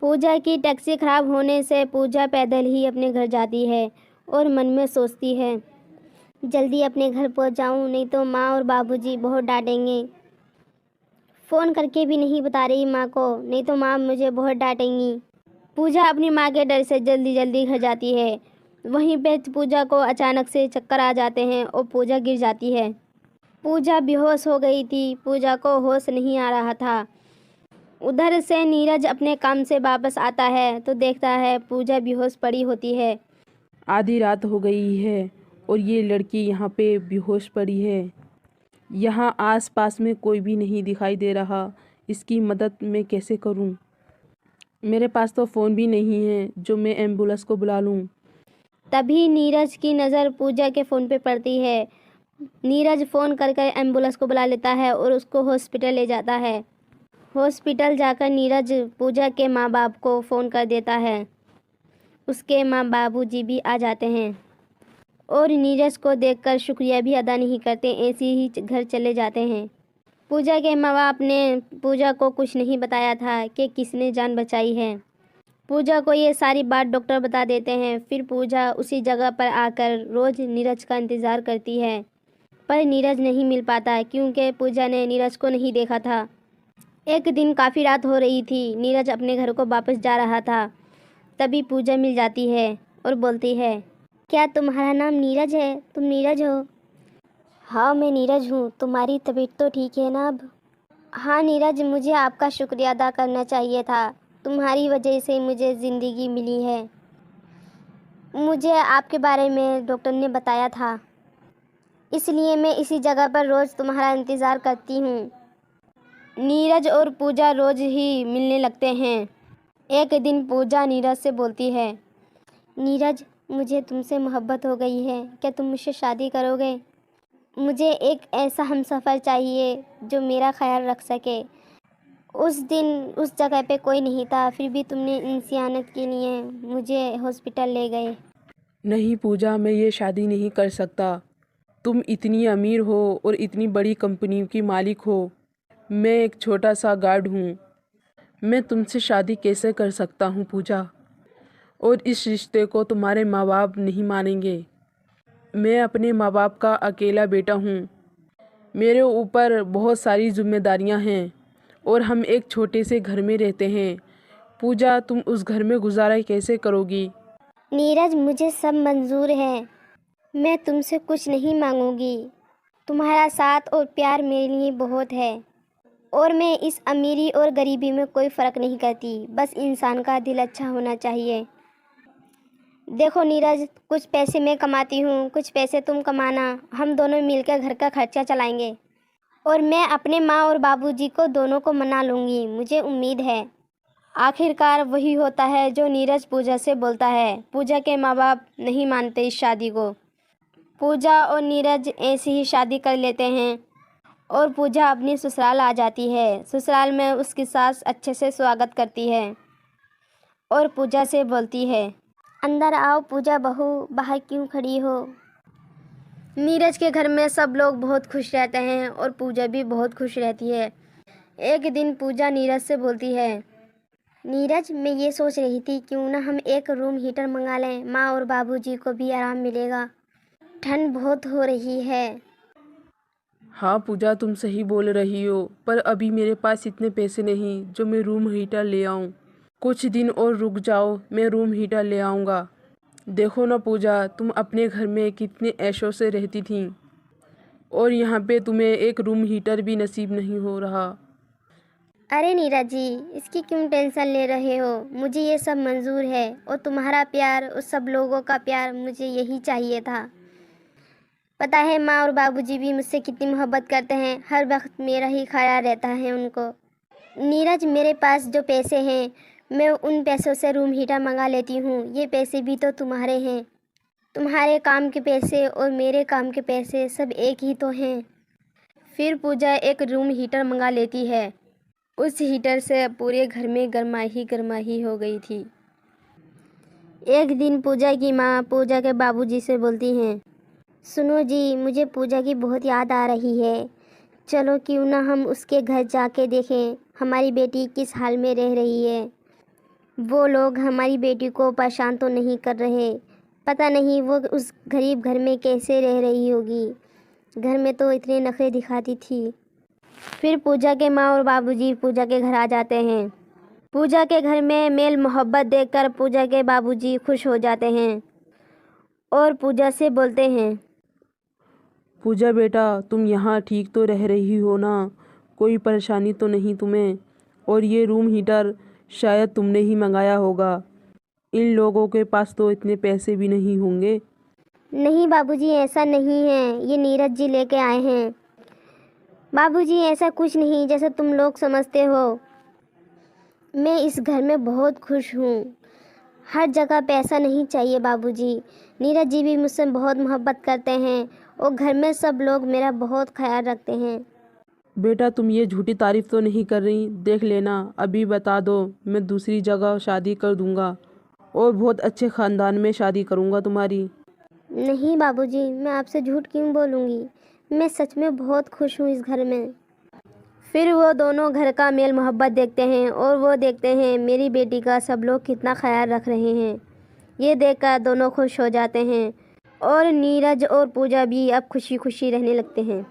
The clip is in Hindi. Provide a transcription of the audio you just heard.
पूजा की टैक्सी खराब होने से पूजा पैदल ही अपने घर जाती है और मन में सोचती है, जल्दी अपने घर पहुंच जाऊं, नहीं तो माँ और बाबूजी बहुत डांटेंगे। फ़ोन करके भी नहीं बता रही माँ को, नहीं तो माँ मुझे बहुत डांटेंगी। पूजा अपनी माँ के डर से जल्दी जल्दी घर जाती है। वहीं पे पूजा को अचानक से चक्कर आ जाते हैं और पूजा गिर जाती है। पूजा बेहोश हो गई थी, पूजा को होश नहीं आ रहा था। उधर से नीरज अपने काम से वापस आता है तो देखता है पूजा बेहोश पड़ी होती है। आधी रात हो गई है और ये लड़की यहाँ पे बेहोश पड़ी है। यहाँ आस-पास में कोई भी नहीं दिखाई दे रहा। इसकी मदद मैं कैसे करूँ? मेरे पास तो फ़ोन भी नहीं है जो मैं एम्बुलेंस को बुला लूँ। तभी नीरज की नज़र पूजा के फ़ोन पे पड़ती है। नीरज फ़ोन कर कर एम्बुलेंस को बुला लेता है और उसको हॉस्पिटल ले जाता है। हॉस्पिटल जाकर नीरज पूजा के माँ बाप को फ़ोन कर देता है। उसके माँ बाबूजी भी आ जाते हैं और नीरज को देखकर शुक्रिया भी अदा नहीं करते, ऐसे ही घर चले जाते हैं। पूजा के माँ बाप ने पूजा को कुछ नहीं बताया था कि किसने जान बचाई है। पूजा को ये सारी बात डॉक्टर बता देते हैं। फिर पूजा उसी जगह पर आकर रोज़ नीरज का इंतज़ार करती है, पर नीरज नहीं मिल पाता क्योंकि पूजा ने नीरज को नहीं देखा था। एक दिन काफ़ी रात हो रही थी, नीरज अपने घर को वापस जा रहा था। तभी पूजा मिल जाती है और बोलती है, क्या तुम्हारा नाम नीरज है? तुम नीरज हो? हाँ मैं नीरज हूँ। तुम्हारी तबीयत तो ठीक है ना अब? हाँ नीरज, मुझे आपका शुक्रिया अदा करना चाहिए था। तुम्हारी वजह से मुझे ज़िंदगी मिली है। मुझे आपके बारे में डॉक्टर ने बताया था, इसलिए मैं इसी जगह पर रोज़ तुम्हारा इंतज़ार करती हूँ। नीरज और पूजा रोज़ ही मिलने लगते हैं। एक दिन पूजा नीरज से बोलती है, नीरज मुझे तुमसे मोहब्बत हो गई है, क्या तुम मुझसे शादी करोगे? मुझे एक ऐसा हमसफ़र चाहिए जो मेरा ख्याल रख सके। उस दिन उस जगह पे कोई नहीं था, फिर भी तुमने इंसानियत के लिए मुझे हॉस्पिटल ले गए। नहीं पूजा, मैं ये शादी नहीं कर सकता। तुम इतनी अमीर हो और इतनी बड़ी कंपनी की मालिक हो। मैं एक छोटा सा गार्ड हूँ। मैं तुमसे शादी कैसे कर सकता हूँ पूजा? और इस रिश्ते को तुम्हारे माँ बाप नहीं मानेंगे। मैं अपने माँ बाप का अकेला बेटा हूँ। मेरे ऊपर बहुत सारी जिम्मेदारियाँ हैं और हम एक छोटे से घर में रहते हैं। पूजा, तुम उस घर में गुजारा कैसे करोगी? नीरज मुझे सब मंजूर है, मैं तुमसे कुछ नहीं मांगूंगी। तुम्हारा साथ और प्यार मेरे लिए बहुत है और मैं इस अमीरी और गरीबी में कोई फ़र्क नहीं करती, बस इंसान का दिल अच्छा होना चाहिए। देखो नीरज, कुछ पैसे मैं कमाती हूँ, कुछ पैसे तुम कमाना, हम दोनों मिलकर घर का खर्चा चलाएंगे और मैं अपने माँ और बाबूजी को दोनों को मना लूँगी। मुझे उम्मीद है। आखिरकार वही होता है जो नीरज पूजा से बोलता है। पूजा के माँ बाप नहीं मानते इस शादी को। पूजा और नीरज ऐसी ही शादी कर लेते हैं और पूजा अपनी ससुराल आ जाती है। ससुराल में उसकी सास अच्छे से स्वागत करती है और पूजा से बोलती है, अंदर आओ पूजा बहू, बाहर क्यों खड़ी हो? नीरज के घर में सब लोग बहुत खुश रहते हैं और पूजा भी बहुत खुश रहती है। एक दिन पूजा नीरज से बोलती है, नीरज मैं ये सोच रही थी क्यों ना हम एक रूम हीटर मंगा लें, माँ और बाबूजी को भी आराम मिलेगा, ठंड बहुत हो रही है। हाँ पूजा, तुम सही बोल रही हो, पर अभी मेरे पास इतने पैसे नहीं जो मैं रूम हीटर ले आऊँ। कुछ दिन और रुक जाओ, मैं रूम हीटर ले आऊँगा। देखो ना पूजा, तुम अपने घर में कितने ऐशों से रहती थी और यहाँ पे तुम्हें एक रूम हीटर भी नसीब नहीं हो रहा। अरे नीरज जी, इसकी क्यों टेंशन ले रहे हो? मुझे ये सब मंजूर है और तुम्हारा प्यार और सब लोगों का प्यार मुझे यही चाहिए था। पता है माँ और बाबूजी भी मुझसे कितनी मोहब्बत करते हैं, हर वक्त मेरा ही ख्याल रहता है उनको। नीरज मेरे पास जो पैसे हैं मैं उन पैसों से रूम हीटर मंगा लेती हूँ, ये पैसे भी तो तुम्हारे हैं। तुम्हारे काम के पैसे और मेरे काम के पैसे सब एक ही तो हैं। फिर पूजा एक रूम हीटर मंगा लेती है। उस हीटर से पूरे घर में गर्माही हो गई थी। एक दिन पूजा की माँ पूजा के बाबूजी से बोलती हैं, सुनो जी, मुझे पूजा की बहुत याद आ रही है, चलो क्यों ना हम उसके घर जाके देखें हमारी बेटी किस हाल में रह रही है। वो लोग हमारी बेटी को परेशान तो नहीं कर रहे, पता नहीं वो उस गरीब घर में कैसे रह रही होगी। घर में तो इतने नखरे दिखाती थी। फिर पूजा के माँ और बाबूजी पूजा के घर आ जाते हैं। पूजा के घर में मेल मोहब्बत देखकर पूजा के बाबूजी खुश हो जाते हैं और पूजा से बोलते हैं, पूजा बेटा, तुम यहाँ ठीक तो रह रही हो ना? कोई परेशानी तो नहीं तुम्हें? और ये रूम हीटर शायद तुमने ही मंगाया होगा। इन लोगों के पास तो इतने पैसे भी नहीं होंगे। नहीं बाबूजी, ऐसा नहीं है, ये नीरज जी लेके आए हैं। बाबूजी ऐसा कुछ नहीं जैसा तुम लोग समझते हो। मैं इस घर में बहुत खुश हूँ। हर जगह पैसा नहीं चाहिए बाबूजी। नीरज जी भी मुझसे बहुत मोहब्बत करते हैं और घर में सब लोग मेरा बहुत ख्याल रखते हैं। बेटा, तुम ये झूठी तारीफ तो नहीं कर रही? देख लेना, अभी बता दो, मैं दूसरी जगह शादी कर दूंगा और बहुत अच्छे ख़ानदान में शादी करूंगा तुम्हारी। नहीं बाबूजी, मैं आपसे झूठ क्यों बोलूँगी। मैं सच में बहुत खुश हूँ इस घर में। फिर वो दोनों घर का मेल मोहब्बत देखते हैं और वो देखते हैं मेरी बेटी का सब लोग कितना ख्याल रख रहे हैं। ये देखकर दोनों खुश हो जाते हैं और नीरज और पूजा भी अब खुशी खुशी रहने लगते हैं।